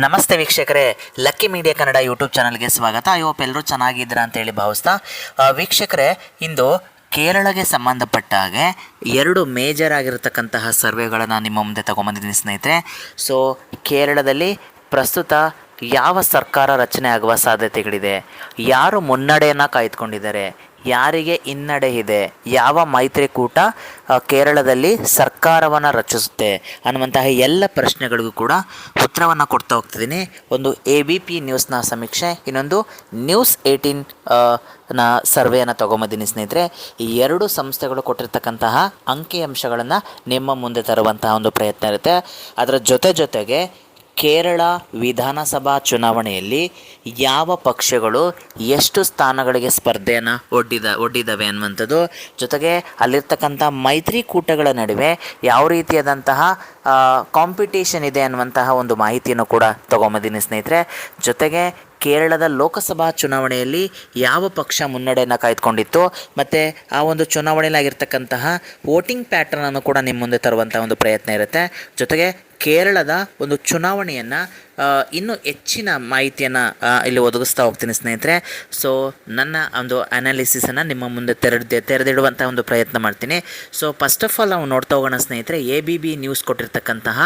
ನಮಸ್ತೆ ವೀಕ್ಷಕರೇ, lucky media Kannada YouTube ಚಾನಲ್ಗೆ ಸ್ವಾಗತ. ಹೋಪ್ ಎಲ್ಲರೂ ಚೆನ್ನಾಗಿದ್ದೀರಾ ಅಂತೇಳಿ ಭಾವಿಸ್ತಾ ವೀಕ್ಷಕರೇ, ಇಂದು ಕೇರಳಗೆ ಸಂಬಂಧಪಟ್ಟ ಹಾಗೆ 2 ಮೇಜರ್ ಆಗಿರತಕ್ಕಂತಹ ಸರ್ವೆಗಳನ್ನು ನಿಮ್ಮ ಮುಂದೆ ತಗೊಂಬಂದಿದ್ದೀನಿ ಸ್ನೇಹಿತರೆ. ಸೊ ಕೇರಳದಲ್ಲಿ ಪ್ರಸ್ತುತ ಯಾವ ಸರ್ಕಾರ ರಚನೆ ಆಗುವ ಸಾಧ್ಯತೆಗಳಿದೆ, ಯಾರು ಮುನ್ನಡೆಯನ್ನು ಕಾಯ್ದುಕೊಂಡಿದ್ದಾರೆ, ಯಾರಿಗೆ ಹಿನ್ನಡೆ ಇದೆ, ಯಾವ ಮೈತ್ರಿಕೂಟ ಕೇರಳದಲ್ಲಿ ಸರ್ಕಾರವನ್ನು ರಚಿಸುತ್ತೆ ಅನ್ನುವಂತಹ ಎಲ್ಲ ಪ್ರಶ್ನೆಗಳಿಗೂ ಕೂಡ ಉತ್ತರವನ್ನು ಕೊಡ್ತಾ ಹೋಗ್ತಿದ್ದೀನಿ. ಒಂದು ABP ನ್ಯೂಸ್ನ ಸಮೀಕ್ಷೆ, ಇನ್ನೊಂದು News18 ನ ಸರ್ವೆಯನ್ನು ತೊಗೊಂಬಂದಿನಿ ಸ್ನೇಹಿತರೆ. ಈ 2 ಸಂಸ್ಥೆಗಳು ಕೊಟ್ಟಿರ್ತಕ್ಕಂತಹ ಅಂಕಿಅಂಶಗಳನ್ನು ನಿಮ್ಮ ಮುಂದೆ ತರುವಂತಹ ಒಂದು ಪ್ರಯತ್ನ ಇರುತ್ತೆ. ಅದರ ಜೊತೆಗೆ ಕೇರಳ ವಿಧಾನಸಭಾ ಚುನಾವಣೆಯಲ್ಲಿ ಯಾವ ಪಕ್ಷಗಳು ಎಷ್ಟು ಸ್ಥಾನಗಳಿಗೆ ಸ್ಪರ್ಧೆಯನ್ನು ಒಡ್ಡಿದ್ದಾವೆ ಅನ್ನುವಂಥದ್ದು, ಜೊತೆಗೆ ಅಲ್ಲಿರ್ತಕ್ಕಂಥ ಮೈತ್ರಿಕೂಟಗಳ ನಡುವೆ ಯಾವ ರೀತಿಯಾದಂತಹ ಕಾಂಪಿಟೇಷನ್ ಇದೆ ಅನ್ನುವಂತಹ ಒಂದು ಮಾಹಿತಿಯನ್ನು ಕೂಡ ತೊಗೊಂಬಂದಿನಿ ಸ್ನೇಹಿತರೆ. ಜೊತೆಗೆ ಕೇರಳದ ಲೋಕಸಭಾ ಚುನಾವಣೆಯಲ್ಲಿ ಯಾವ ಪಕ್ಷ ಮುನ್ನಡೆಯನ್ನು ಕಾಯ್ದುಕೊಂಡಿತ್ತು ಮತ್ತು ಆ ಒಂದು ಚುನಾವಣೆಯಲ್ಲಿ ಆಗಿರ್ತಕ್ಕಂತಹ ವೋಟಿಂಗ್ ಪ್ಯಾಟರ್ನನ್ನು ಕೂಡ ನಿಮ್ಮ ಮುಂದೆ ತರುವಂಥ ಒಂದು ಪ್ರಯತ್ನ ಇರುತ್ತೆ. ಜೊತೆಗೆ ಕೇರಳದ ಒಂದು ಚುನಾವಣೆಯನ್ನು ಇನ್ನೂ ಹೆಚ್ಚಿನ ಮಾಹಿತಿಯನ್ನು ಇಲ್ಲಿ ಒದಗಿಸ್ತಾ ಹೋಗ್ತೀನಿ ಸ್ನೇಹಿತರೆ. ಸೊ ನನ್ನ ಒಂದು ಅನಾಲಿಸಿಸನ್ನು ನಿಮ್ಮ ಮುಂದೆ ತೆರೆದಿಡುವಂಥ ಒಂದು ಪ್ರಯತ್ನ ಮಾಡ್ತೀನಿ. ಸೊ ಫಸ್ಟ್ ಆಫ್ ಆಲ್ ನಾವು ನೋಡ್ತಾ ಹೋಗೋಣ ಸ್ನೇಹಿತರೆ. ABP ನ್ಯೂಸ್ ಕೊಟ್ಟಿರ್ತಕ್ಕಂತಹ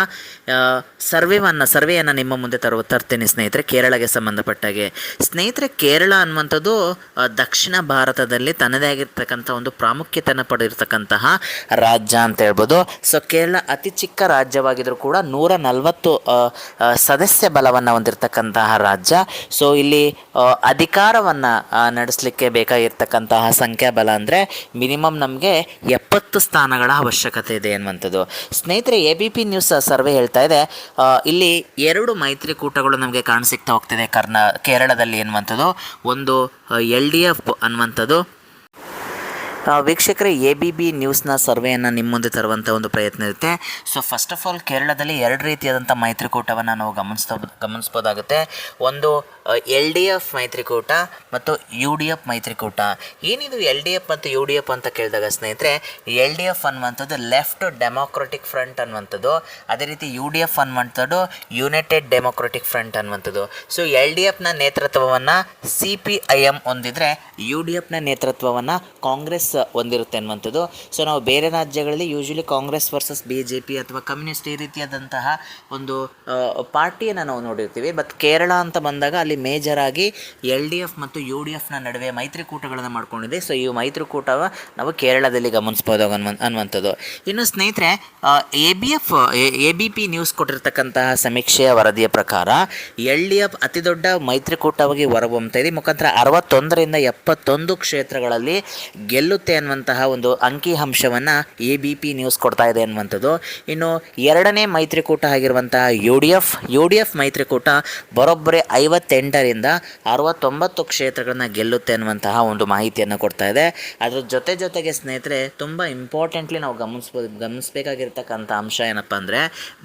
ಸರ್ವೆಯನ್ನು ನಿಮ್ಮ ಮುಂದೆ ತರ್ತೀನಿ ಸ್ನೇಹಿತರೆ. ಕೇರಳಗೆ ಸಂಬಂಧಪಟ್ಟಾಗೆ ಸ್ನೇಹಿತರೆ, ಕೇರಳ ಅನ್ನುವಂಥದ್ದು ದಕ್ಷಿಣ ಭಾರತದಲ್ಲಿ ತನ್ನದೇ ಆಗಿರ್ತಕ್ಕಂಥ ಒಂದು ಪ್ರಾಮುಖ್ಯತೆಯನ್ನು ಪಡೆದಿರ್ತಕ್ಕಂತಹ ರಾಜ್ಯ ಅಂತ ಹೇಳ್ಬೋದು. ಸೊ ಕೇರಳ ಅತಿ ಚಿಕ್ಕ ರಾಜ್ಯವಾಗಿದ್ದರೂ ಕೂಡ 140 ಸದಸ್ಯ ಬಲವನ್ನು ಹೊಂದಿರತಕ್ಕಂತಹ ರಾಜ್ಯ. ಸೊ ಇಲ್ಲಿ ಅಧಿಕಾರವನ್ನು ನಡೆಸಲಿಕ್ಕೆ ಬೇಕಾಗಿರ್ತಕ್ಕಂತಹ ಸಂಖ್ಯಾಬಲ ಅಂದರೆ ಮಿನಿಮಮ್ ನಮಗೆ 70 ಸ್ಥಾನಗಳ ಅವಶ್ಯಕತೆ ಇದೆ ಅನ್ನುವಂಥದ್ದು ಸ್ನೇಹಿತರೆ. ABP ನ್ಯೂಸ್ ಸರ್ವೆ ಹೇಳ್ತಾ ಇದೆ, ಇಲ್ಲಿ 2 ಮೈತ್ರಿಕೂಟಗಳು ನಮಗೆ ಕಾಣಸಿಗ್ತಾ ಹೋಗ್ತಿದೆ ಕೇರಳದಲ್ಲಿ ಅನ್ನುವಂಥದ್ದು. ಒಂದು LDF ಅನ್ನುವಂಥದ್ದು. ವೀಕ್ಷಕರೇ, ABP ನ್ಯೂಸ್ನ ಸರ್ವೆಯನ್ನು ನಿಮ್ಮ ಮುಂದೆ ತರುವಂಥ ಒಂದು ಪ್ರಯತ್ನ ಇರುತ್ತೆ. ಸೊ ಫಸ್ಟ್ ಆಫ್ ಆಲ್ ಕೇರಳದಲ್ಲಿ 2 ರೀತಿಯಾದಂಥ ಮೈತ್ರಿಕೂಟವನ್ನು ನಾವು ಗಮನಿಸ್ಬೋದಾಗುತ್ತೆ. ಒಂದು LDF ಮೈತ್ರಿಕೂಟ ಮತ್ತು UDF ಮೈತ್ರಿಕೂಟ. ಏನಿದು LDF ಮತ್ತು UDF ಅಂತ ಕೇಳಿದಾಗ ಸ್ನೇಹಿತರೆ, LDF ಅನ್ನುವಂಥದ್ದು ಲೆಫ್ಟ್ ಡೆಮೋಕ್ರೆಟಿಕ್ ಫ್ರಂಟ್ ಅನ್ನುವಂಥದ್ದು, ಅದೇ ರೀತಿ UDF ಅನ್ನುವಂಥದ್ದು ಯುನೈಟೆಡ್ ಡೆಮೋಕ್ರೆಟಿಕ್ ಫ್ರಂಟ್ ಅನ್ನುವಂಥದ್ದು. ಸೊ LDFನ ನೇತೃತ್ವವನ್ನು CPIM ಹೊಂದಿದರೆ UDFನ ನೇತೃತ್ವವನ್ನು ಕಾಂಗ್ರೆಸ್ ಹೊಂದಿರುತ್ತೆ ಅನ್ನುವಂಥದ್ದು. ಸೊ ನಾವು ಬೇರೆ ರಾಜ್ಯಗಳಲ್ಲಿ ಯೂಶಲಿ ಕಾಂಗ್ರೆಸ್ ವರ್ಸಸ್ BJP ಅಥವಾ ಕಮ್ಯುನಿಸ್ಟ್ ಈ ರೀತಿಯಾದಂತಹ ಒಂದು ಪಾರ್ಟಿಯನ್ನು ನಾವು ನೋಡಿರ್ತೀವಿ. ಬಟ್ ಕೇರಳ ಅಂತ ಬಂದಾಗ ಅಲ್ಲಿ ಮೇಜರ್ ಆಗಿ LDF ಮತ್ತು UDFನ ನಡುವೆ ಮೈತ್ರಿಕೂಟಗಳನ್ನು ಮಾಡ್ಕೊಂಡಿದೆ. ಸೊ ಈ ಮೈತ್ರಿಕೂಟ ನಾವು ಕೇರಳದಲ್ಲಿ ಗಮನಿಸ್ಬೋದು ಅನ್ನುವಂಥದ್ದು. ಇನ್ನು ಸ್ನೇಹಿತರೆ, ABP ನ್ಯೂಸ್ ಕೊಟ್ಟಿರ್ತಕ್ಕಂತಹ ಸಮೀಕ್ಷೆಯ ವರದಿಯ ಪ್ರಕಾರ LDF ಅತಿ ದೊಡ್ಡ ಮೈತ್ರಿಕೂಟವಾಗಿ ಹೊರಹೊಮ್ಮುತ್ತಾ ಇದೆ. ಮುಖಾಂತರ 61ರಿಂದ 71 ಕ್ಷೇತ್ರಗಳಲ್ಲಿ ಗೆಲ್ಲುತ್ತೆ ಅನ್ನುವಂತಹ ಒಂದು ಅಂಕಿಅಂಶವನ್ನು ABP ನ್ಯೂಸ್ ಕೊಡ್ತಾ ಇದೆ ಅನ್ನುವಂಥದ್ದು. ಇನ್ನು 2ನೇ ಮೈತ್ರಿಕೂಟ ಆಗಿರುವಂತಹ UDF ಮೈತ್ರಿಕೂಟ ಬರೋಬ್ಬರಿ 58ರಿಂದ 69 ಕ್ಷೇತ್ರಗಳನ್ನ ಗೆಲ್ಲುತ್ತೆ ಅನ್ನುವಂತಹ ಒಂದು ಮಾಹಿತಿಯನ್ನು ಕೊಡ್ತಾ ಇದೆ. ಅದರ ಜೊತೆಗೆ ಸ್ನೇಹಿತರೆ, ತುಂಬ ಇಂಪಾರ್ಟೆಂಟ್ಲಿ ನಾವು ಗಮನಿಸಬೇಕಾಗಿರ್ತಕ್ಕಂಥ ಅಂಶ ಏನಪ್ಪ ಅಂದರೆ,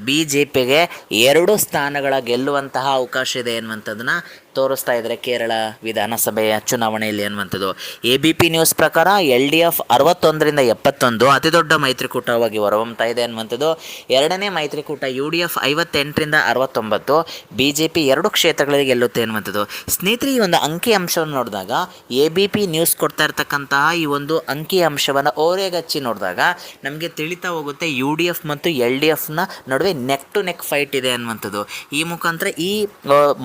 BJPಗೆ 2 ಸ್ಥಾನಗಳ ಗೆಲ್ಲುವಂತಹ ಅವಕಾಶ ಇದೆ ಅನ್ನುವಂಥದ್ದನ್ನ ತೋರಿಸ್ತಾ ಇದ್ದಾರೆ ಕೇರಳ ವಿಧಾನಸಭೆಯ ಚುನಾವಣೆಯಲ್ಲಿ ಅನ್ನುವಂಥದ್ದು. ABP ನ್ಯೂಸ್ ಪ್ರಕಾರ LDF 61ರಿಂದ 71 ಅತಿ ದೊಡ್ಡ ಮೈತ್ರಿಕೂಟವಾಗಿ ಹೊರಹೊಮ್ಮುತ್ತಾ ಇದೆ ಅನ್ನುವಂಥದ್ದು. 2ನೇ ಮೈತ್ರಿಕೂಟ UDF 58ರಿಂದ 69, BJP 2 ಕ್ಷೇತ್ರಗಳಿಗೆ ಗೆಲ್ಲುತ್ತೆ ಅನ್ನುವಂಥದ್ದು. ಸ್ನೇಹಿತರೆ, ಈ ಒಂದು ಅಂಕಿ ಅಂಶವನ್ನು ನೋಡಿದಾಗ ABP ನ್ಯೂಸ್ ಕೊಡ್ತಾ ಇರ್ತಕ್ಕಂತಹ ಈ ಒಂದು ಅಂಕಿ ಅಂಶವನ್ನು ಓರೆಗಚ್ಚಿ ನೋಡಿದಾಗ ನಮಗೆ ತಿಳಿತಾ ಹೋಗುತ್ತೆ UDF ಮತ್ತು LDFನ ನಡುವೆ ನೆಕ್ ಟು ನೆಕ್ ಫೈಟ್ ಇದೆ ಅನ್ನುವಂಥದ್ದು. ಈ ಮುಖಾಂತರ ಈ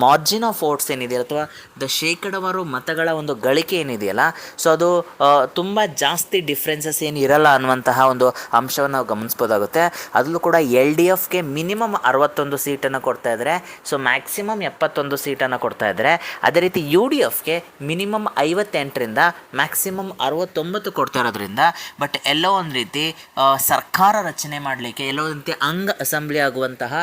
ಮಾರ್ಜಿನ್ ಆಫ್ ವೋಟ್ಸ್ ಏನಿದೆ ಅಥವಾ ಶೇಕಡಾವಾರು ಮತಗಳ ಒಂದು ಗಳಿಕೆ ಏನಿದೆಯಲ್ಲ, ಸೊ ಅದು ತುಂಬ ಜಾಸ್ತಿ ಡಿಫ್ರೆನ್ಸಸ್ ಏನು ಇರಲ್ಲ ಅನ್ನುವಂತಹ ಒಂದು ಅಂಶವನ್ನು ನಾವು ಗಮನಿಸ್ಬೋದಾಗುತ್ತೆ. ಅದರಲ್ಲೂ ಕೂಡ LDFಗೆ ಮಿನಿಮಮ್ 61 ಸೀಟನ್ನು ಕೊಡ್ತಾ ಇದ್ದಾರೆ. ಸೊ ಮ್ಯಾಕ್ಸಿಮಮ್ 71 ಸೀಟನ್ನು ಕೊಡ್ತಾ ಇದ್ದಾರೆ. ಅದೇ ರೀತಿ UDFಗೆ ಮಿನಿಮಮ್ 58ರಿಂದ ಮ್ಯಾಕ್ಸಿಮಮ್ 69 ಕೊಡ್ತಾ ಇರೋದ್ರಿಂದ ಬಟ್ ಎಲ್ಲೋ ಒಂದು ರೀತಿ ಸರ್ಕಾರ ರಚನೆ ಮಾಡಲಿಕ್ಕೆ ಎಲ್ಲೋ ಒಂದು ರೀತಿ ಅಸೆಂಬ್ಲಿ ಆಗುವಂತಹ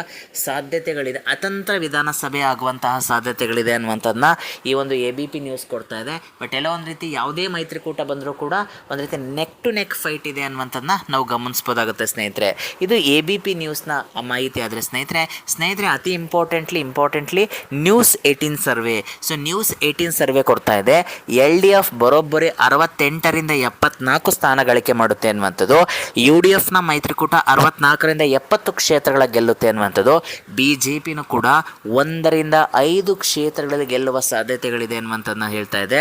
ಸಾಧ್ಯತೆಗಳಿದೆ, ಅತಂತ್ರ ವಿಧಾನಸಭೆ ಆಗುವಂತಹ ಸಾಧ್ಯತೆಗಳಿದೆ ಅನ್ನುವಂಥದ್ದನ್ನ ಈ ಒಂದು ABP ನ್ಯೂಸ್ ಕೊಡ್ತಾ ಇದೆ. ಬಟ್ ಎಲ್ಲ ಒಂದು ರೀತಿ ಯಾವುದೇ ಮೈತ್ರಿಕೂಟ ಬಂದರೂ ಕೂಡ ಒಂದು ರೀತಿ ನೆಕ್ ಟು ನೆಕ್ ಫೈಟ್ ಇದೆ ಅನ್ನುವಂಥದ್ದನ್ನ ನಾವು ಗಮನಿಸ್ಬೋದಾಗುತ್ತೆ ಸ್ನೇಹಿತರೆ. ಇದು ABP ನ್ಯೂಸ್ನ ಮಾಹಿತಿ ಆದರೆ ಸ್ನೇಹಿತರೆ ಅತಿ importantly News18 survey. So News18 survey ಕೊಡ್ತಾ ಇದೆ LDF ಬರೋಬ್ಬರಿ 68ರಿಂದ 74 ಸ್ಥಾನ ಗಳಿಕೆ ಮಾಡುತ್ತೆ ಅನ್ನುವಂಥದ್ದು. UDFನ ಮೈತ್ರಿಕೂಟ 64ರಿಂದ 70 ಕ್ಷೇತ್ರಗಳ ಗೆಲ್ಲುತ್ತೆ ಅನ್ನುವಂಥದ್ದು. BJPನೂ ಕೂಡ 1ರಿಂದ 5 ಕ್ಷೇತ್ರಗಳಲ್ಲಿ ಗೆಲ್ಲುವ ಸಾಧ್ಯತೆಗಳಿದೆ ಅನ್ನುವಂಥದ್ದನ್ನ ಹೇಳ್ತಾ ಇದೆ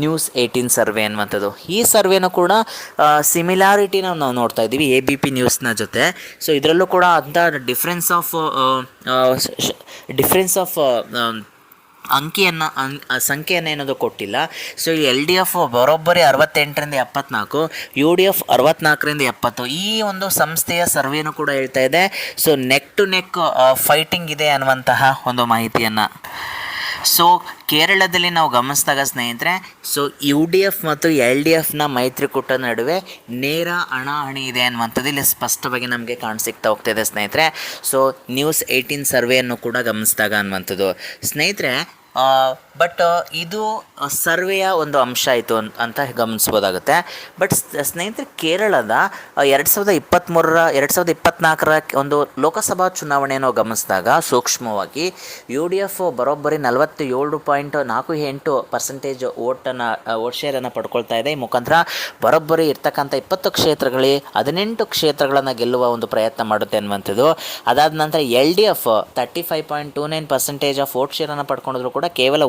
News18 ಸರ್ವೆ ಅನ್ನುವಂಥದ್ದು. ಈ ಸರ್ವೆನೂ ಕೂಡ ಸಿಮಿಲಾರಿಟಿನ ನಾವು ನೋಡ್ತಾ ಇದ್ದೀವಿ ABP ನ್ಯೂಸ್ನ ಜೊತೆ. ಸೊ ಇದರಲ್ಲೂ ಕೂಡ ಅಂಥ ಡಿಫ್ರೆನ್ಸ್ ಆಫ್ ಸಂಖ್ಯೆಯನ್ನು ಏನದು ಕೊಟ್ಟಿಲ್ಲ. ಸೊ LDF ಬರೋಬ್ಬರಿ 68ರಿಂದ 74, UDF 64ರಿಂದ 70. ಈ ಒಂದು ಸಂಸ್ಥೆಯ ಸರ್ವೇನೂ ಕೂಡ ಹೇಳ್ತಾ ಇದೆ so neck to neck fighting ಇದೆ ಅನ್ನುವಂತಹ ಒಂದು ಮಾಹಿತಿಯನ್ನು. ಸೊ ಕೇರಳದಲ್ಲಿ ನಾವು ಗಮನಿಸಿದಾಗ ಸ್ನೇಹಿತರೆ, ಸೊ UDF ಮತ್ತು LDFನ ಮೈತ್ರಿಕೂಟ ನಡುವೆ ನೇರ ಹಣಾಹಣಿ ಇದೆ ಅನ್ನುವಂಥದ್ದು ಇಲ್ಲಿ ಸ್ಪಷ್ಟವಾಗಿ ನಮಗೆ ಕಾಣಿಸಿಕ್ತಾ ಹೋಗ್ತಾಯಿದೆ ಸ್ನೇಹಿತರೆ. ಸೊ News18 ಸರ್ವೆಯನ್ನು ಕೂಡ ಗಮನಿಸಿದಾಗ ಅನ್ನುವಂಥದ್ದು ಸ್ನೇಹಿತರೆ. ಬಟ್ ಇದು ಸರ್ವೆಯ ಒಂದು ಅಂಶ ಆಯಿತು ಅಂತ ಗಮನಿಸ್ಬೋದಾಗುತ್ತೆ. ಬಟ್ ಸ್ನೇಹಿತರೆ, ಕೇರಳದ 2024ರ ಒಂದು ಲೋಕಸಭಾ ಚುನಾವಣೆಯನ್ನು ಗಮನಿಸಿದಾಗ ಸೂಕ್ಷ್ಮವಾಗಿ UDF ಬರೋಬ್ಬರಿ 47.48% ವೋಟ್ ಶೇರನ್ನು ಪಡ್ಕೊಳ್ತಾ ಇದೆ. ಈ ಮುಖಾಂತರ ಬರೋಬ್ಬರಿ ಇರ್ತಕ್ಕಂಥ 20 ಕ್ಷೇತ್ರಗಳಲ್ಲಿ 18 ಕ್ಷೇತ್ರಗಳನ್ನು ಗೆಲ್ಲುವ ಒಂದು ಪ್ರಯತ್ನ ಮಾಡುತ್ತೆ ಅನ್ನುವಂಥದ್ದು. ಅದಾದ ನಂತರ LDF 35.29% ಆಫ್ ವೋಟ್ ಶೇರನ್ನು ಪಡ್ಕೊಂಡಿದ್ರು ಕೂಡ ಕೇವಲ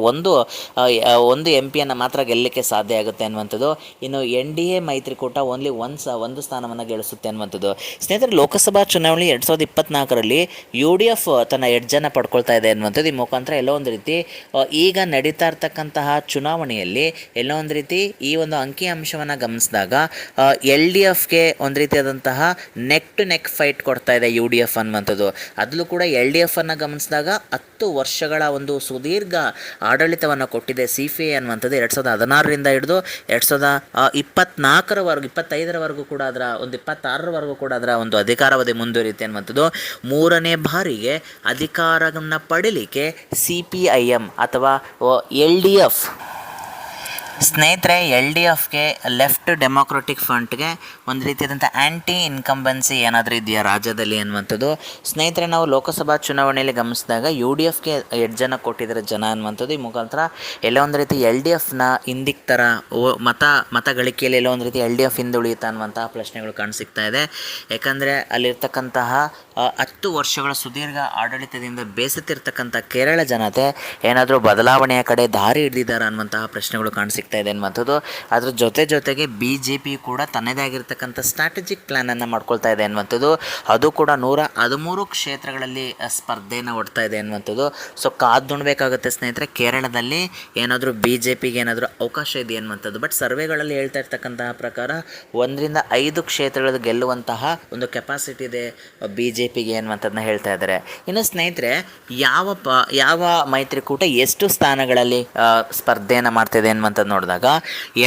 ಒಂದು MP ಮಾತ್ರ ಗೆಲ್ಲಲಿಕ್ಕೆ ಸಾಧ್ಯ ಆಗುತ್ತೆ ಅನ್ನುವಂಥದ್ದು. ಇನ್ನು NDA ಮೈತ್ರಿಕೂಟ ಓನ್ಲಿ ಒಂದು ಸ್ಥಾನವನ್ನು ಗಳಿಸುತ್ತೆ ಅನ್ನುವಂಥದ್ದು. ಸ್ನೇಹಿತರೆ, ಲೋಕಸಭಾ ಚುನಾವಣೆ 2024ರಲ್ಲಿ UDF ತನ್ನ ಎಡ್ಜನ್ನು ಪಡ್ಕೊಳ್ತಾ ಇದೆ ಅನ್ನುವಂಥದ್ದು. ಈ ಮುಖಾಂತರ ಎಲ್ಲೋ ಒಂದು ರೀತಿ ಈಗ ನಡೀತಾ ಇರ್ತಕ್ಕಂತಹ ಚುನಾವಣೆಯಲ್ಲಿ ಎಲ್ಲೋ ಒಂದು ರೀತಿ ಈ ಒಂದು ಅಂಕಿಅಂಶವನ್ನು ಗಮನಿಸಿದಾಗ LDFಗೆ ಒಂದು ರೀತಿಯಾದಂತಹ ನೆಕ್ ಟು ನೆಕ್ ಫೈಟ್ ಕೊಡ್ತಾ ಇದೆ UDF ಅನ್ನುವಂಥದ್ದು. ಅದರಲ್ಲೂ ಕೂಡ LDFನ್ನು ಗಮನಿಸಿದಾಗ 10 ವರ್ಷಗಳ ಒಂದು ಸುದೀರ್ಘ ಆಡಳಿತವನ್ನು ಕೊಟ್ಟಿದೆ CFA ಅನ್ನುವಂಥದ್ದು. 2016ರಿಂದ ಹಿಡಿದು 2024ರವರೆಗೂ 25ರವರೆಗೂ ಕೂಡ ಅದರ ಒಂದು 26ರವರೆಗೂ ಕೂಡ ಅದರ ಒಂದು ಅಧಿಕಾರಾವಧಿ ಮುಂದುವರಿಯುತ್ತೆ ಅನ್ನುವಂಥದ್ದು. 3ನೇ ಬಾರಿಗೆ ಅಧಿಕಾರವನ್ನು ಪಡೀಲಿಕ್ಕೆ CPIM ಅಥವಾ LDF ಸ್ನೇಹಿತರೆ, LDFಗೆ ಲೆಫ್ಟ್ ಡೆಮೊಕ್ರೆಟಿಕ್ ಫ್ರಂಟ್ಗೆ ಒಂದು ರೀತಿಯಾದಂಥ ಆ್ಯಂಟಿ ಇನ್ಕಂಬೆನ್ಸಿ ಏನಾದರೂ ಇದೆಯಾ ರಾಜ್ಯದಲ್ಲಿ ಅನ್ನುವಂಥದ್ದು. ಸ್ನೇಹಿತರೆ, ನಾವು ಲೋಕಸಭಾ ಚುನಾವಣೆಯಲ್ಲಿ ಗಮನಿಸಿದಾಗ UDFಗೆ ಎಡ್ಜನ್ನು ಕೊಟ್ಟಿದ್ದಾರೆ ಜನ ಅನ್ನುವಂಥದ್ದು. ಈ ಮುಖಾಂತರ ಎಲ್ಲೋ ಒಂದು ರೀತಿ LDFನ ಹಿಂದಿಕ್ ಥರ ಮತ ಗಳಿಕೆಯಲ್ಲಿ ಎಲ್ಲೋ ಒಂದು ರೀತಿ LDF ಹಿಂದುಳಿಯುತ್ತಾ ಅನ್ನುವಂತಹ ಪ್ರಶ್ನೆಗಳು ಕಾಣಿಸಿಕ್ತಾ ಇದೆ. ಯಾಕಂದರೆ ಅಲ್ಲಿರ್ತಕ್ಕಂತಹ 10 ವರ್ಷಗಳ ಸುದೀರ್ಘ ಆಡಳಿತದಿಂದ ಬೇಸತ್ತಿರ್ತಕ್ಕಂಥ ಕೇರಳ ಜನತೆ ಏನಾದರೂ ಬದಲಾವಣೆಯ ಕಡೆ ದಾರಿ ಹಿಡಿದಿದ್ದಾರೆ ಅನ್ನುವಂತಹ ಪ್ರಶ್ನೆಗಳು ಕಾಣಿಸಿಕ್ತಾ ಇದೆ ಅನ್ನುವಂಥದ್ದು. ಅದ್ರ ಜೊತೆಗೆ BJP ಕೂಡ ತನ್ನದೇ ಆಗಿರ್ತಕ್ಕಂಥ ಸ್ಟ್ರಾಟಜಿಕ್ ಪ್ಲ್ಯಾನನ್ನು ಮಾಡ್ಕೊಳ್ತಾ ಇದೆ ಅನ್ನುವಂಥದ್ದು. ಅದು ಕೂಡ 113 ಕ್ಷೇತ್ರಗಳಲ್ಲಿ ಸ್ಪರ್ಧೆಯನ್ನು ಒಡ್ತಾ ಇದೆ ಅನ್ನುವಂಥದ್ದು. ಸೊ ಕಾದು ನೋಡಬೇಕಾಗುತ್ತೆ ಸ್ನೇಹಿತರೆ, ಕೇರಳದಲ್ಲಿ ಏನಾದರೂ BJPಗೆ ಏನಾದರೂ ಅವಕಾಶ ಇದೆ ಅನ್ನುವಂಥದ್ದು. ಬಟ್ ಸರ್ವೆಗಳಲ್ಲಿ ಹೇಳ್ತಾ ಇರ್ತಕ್ಕಂತಹ ಪ್ರಕಾರ 1ರಿಂದ 5 ಕ್ಷೇತ್ರಗಳಲ್ಲಿ ಗೆಲ್ಲುವಂತಹ ಒಂದು ಕೆಪಾಸಿಟಿ ಇದೆ BJPಗೆ ಅನ್ನುವಂಥದ್ದನ್ನ ಹೇಳ್ತಾ ಇದ್ದಾರೆ. ಇನ್ನು ಸ್ನೇಹಿತರೆ, ಯಾವ ಮೈತ್ರಿಕೂಟ ಎಷ್ಟು ಸ್ಥಾನಗಳಲ್ಲಿ ಸ್ಪರ್ಧೆಯನ್ನು ಮಾಡ್ತಿದೆ ಅನ್ನುವಂಥದ್ದು ನೋಡಿದಾಗ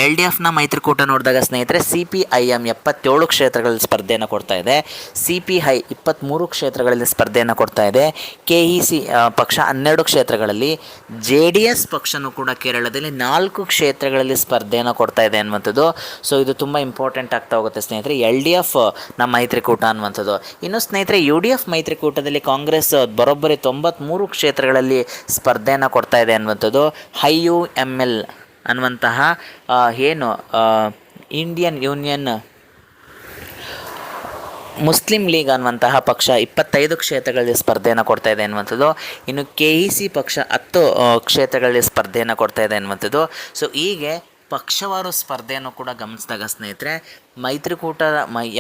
LDFನ ಮೈತ್ರಿಕೂಟ ನೋಡಿದಾಗ ಸ್ನೇಹಿತರೆ, CPIM 77 ಕ್ಷೇತ್ರಗಳಲ್ಲಿ ಸ್ಪರ್ಧೆಯನ್ನು ಕೊಡ್ತಾ ಇದೆ. CPI 23 ಕ್ಷೇತ್ರಗಳಲ್ಲಿ ಸ್ಪರ್ಧೆಯನ್ನು ಕೊಡ್ತಾ ಇದೆ. KEC ಪಕ್ಷ 12 ಕ್ಷೇತ್ರಗಳಲ್ಲಿ, JDS ಪಕ್ಷನೂ ಕೂಡ ಕೇರಳದಲ್ಲಿ 4 ಕ್ಷೇತ್ರಗಳಲ್ಲಿ ಸ್ಪರ್ಧೆಯನ್ನು ಕೊಡ್ತಾ ಇದೆ ಅನ್ನುವಂಥದ್ದು. ಸೊ ಇದು ತುಂಬ ಇಂಪಾರ್ಟೆಂಟ್ ಆಗ್ತಾ ಹೋಗುತ್ತೆ ಸ್ನೇಹಿತರೆ, LDF ನಮ್ಮ ಮೈತ್ರಿಕೂಟ ಅನ್ನುವಂಥದ್ದು. ಇನ್ನು ಸ್ನೇಹಿತರೆ, UDF ಮೈತ್ರಿಕೂಟದಲ್ಲಿ ಕಾಂಗ್ರೆಸ್ ಬರೋಬ್ಬರಿ 93 ಕ್ಷೇತ್ರಗಳಲ್ಲಿ ಸ್ಪರ್ಧೆಯನ್ನು ಕೊಡ್ತಾ ಇದೆ ಅನ್ನುವಂಥದ್ದು. IUML ಅನ್ನುವಂತಹ ಇಂಡಿಯನ್ ಯೂನಿಯನ್ ಮುಸ್ಲಿಂ ಲೀಗ್ ಅನ್ನುವಂತಹ ಪಕ್ಷ 25 ಕ್ಷೇತ್ರಗಳಲ್ಲಿ ಸ್ಪರ್ಧೆಯನ್ನು ಕೊಡ್ತಾ ಇದೆ ಅನ್ನುವಂಥದ್ದು. ಇನ್ನು KEC ಪಕ್ಷ 10 ಕ್ಷೇತ್ರಗಳಲ್ಲಿ ಸ್ಪರ್ಧೆಯನ್ನು ಕೊಡ್ತಾ ಇದೆ ಅನ್ನುವಂಥದ್ದು. ಸೊ ಹೀಗೆ ಪಕ್ಷವಾರು ಸ್ಪರ್ಧೆಯನ್ನು ಕೂಡ ಗಮನಿಸಿದಾಗ ಸ್ನೇಹಿತರೆ,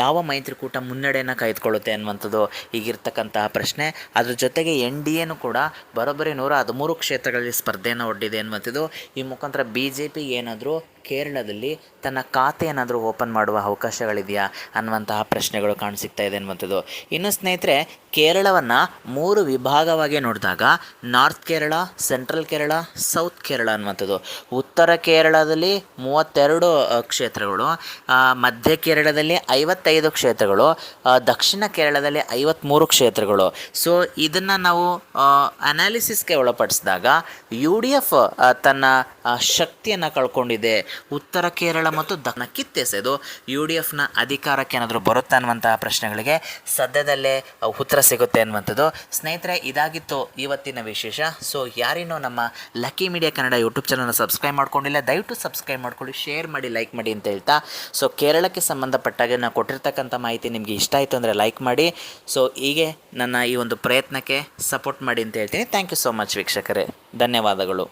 ಯಾವ ಮೈತ್ರಿಕೂಟ ಮುನ್ನಡೆಯನ್ನು ಕಾಯ್ದುಕೊಳ್ಳುತ್ತೆ ಅನ್ನುವಂಥದ್ದು ಈಗಿರ್ತಕ್ಕಂತಹ ಪ್ರಶ್ನೆ. ಅದ್ರ ಜೊತೆಗೆ NDAನೂ ಕೂಡ ಬರೋಬ್ಬರಿ 113 ಕ್ಷೇತ್ರಗಳಲ್ಲಿ ಸ್ಪರ್ಧೆಯನ್ನು ಒಡ್ಡಿದೆ ಅನ್ನುವಂಥದ್ದು. ಈ ಮುಖಾಂತರ BJP ಏನಾದರೂ ಕೇರಳದಲ್ಲಿ ತನ್ನ ಖಾತೆ ಏನಾದರೂ ಓಪನ್ ಮಾಡುವ ಅವಕಾಶಗಳಿದೆಯಾ ಅನ್ನುವಂತಹ ಪ್ರಶ್ನೆಗಳು ಕಾಣಿಸಿಕ್ತಾ ಇದೆ ಅನ್ನುವಂಥದ್ದು. ಇನ್ನು ಸ್ನೇಹಿತರೆ, ಕೇರಳವನ್ನು 3 ವಿಭಾಗವಾಗಿ ನೋಡಿದಾಗ north Kerala, central Kerala, south Kerala ಅನ್ನುವಂಥದ್ದು. ಉತ್ತರ ಕೇರಳದಲ್ಲಿ 32 ಕ್ಷೇತ್ರಗಳು, ಮಧ್ಯ ಕೇರಳದಲ್ಲಿ 55 ಕ್ಷೇತ್ರಗಳು, ದಕ್ಷಿಣ ಕೇರಳದಲ್ಲಿ 53 ಕ್ಷೇತ್ರಗಳು. ಸೊ ಇದನ್ನು ನಾವು ಅನಾಲಿಸಿಸ್ಗೆ ಒಳಪಡಿಸಿದಾಗ ಯು ಡಿ ಎಫ್ ತನ್ನ ಶಕ್ತಿಯನ್ನು ಕಳ್ಕೊಂಡಿದೆ. ಉತ್ತರ ಕೇರಳ ಮತ್ತು ಕಿತ್ತೆಸೆದು ಯು ಡಿ ಎಫ್ನ ಅಧಿಕಾರಕ್ಕೆ ಏನಾದರೂ ಬರುತ್ತಾ ಅನ್ನುವಂತಹ ಪ್ರಶ್ನೆಗಳಿಗೆ ಸದ್ಯದಲ್ಲೇ ಉತ್ತರ ಸಿಗುತ್ತೆ ಅನ್ನುವಂಥದ್ದು. ಸ್ನೇಹಿತರೆ, ಇದಾಗಿತ್ತು ಇವತ್ತಿನ ವಿಶೇಷ. ಸೊ ಯಾರಿನ್ನೂ ನಮ್ಮ ಲಕ್ಕಿ ಮೀಡಿಯಾ ಕನ್ನಡ ಯೂಟ್ಯೂಬ್ ಚಾನಲ್ನ ಸಬ್ಸ್ಕ್ರೈಬ್ ಮಾಡ್ಕೊಂಡಿಲ್ಲ, ದಯವಿಟ್ಟು ಸಬ್ಸ್ಕ್ರೈಬ್ ಮಾಡ್ಕೊಳ್ಳಿ, ಶೇರ್ ಮಾಡಿ, ಲೈಕ್ ಮಾಡಿ ಅಂತ ಹೇಳ್ತಾ, ಸೊ ಕೇರಳಕ್ಕೆ ಸಂಬಂಧಪಟ್ಟಾಗ ನಾನು ಕೊಟ್ಟಿರ್ತಕ್ಕಂಥ ಮಾಹಿತಿ ನಿಮಗೆ ಇಷ್ಟ ಆಯಿತು ಅಂದರೆ ಲೈಕ್ ಮಾಡಿ. ಸೊ ಹೀಗೆ ನನ್ನ ಈ ಒಂದು ಪ್ರಯತ್ನಕ್ಕೆ ಸಪೋರ್ಟ್ ಮಾಡಿ ಅಂತ ಹೇಳ್ತೀನಿ. ಥ್ಯಾಂಕ್ ಯು ಸೋ ಮಚ್ ವೀಕ್ಷಕರೇ, ಧನ್ಯವಾದಗಳು.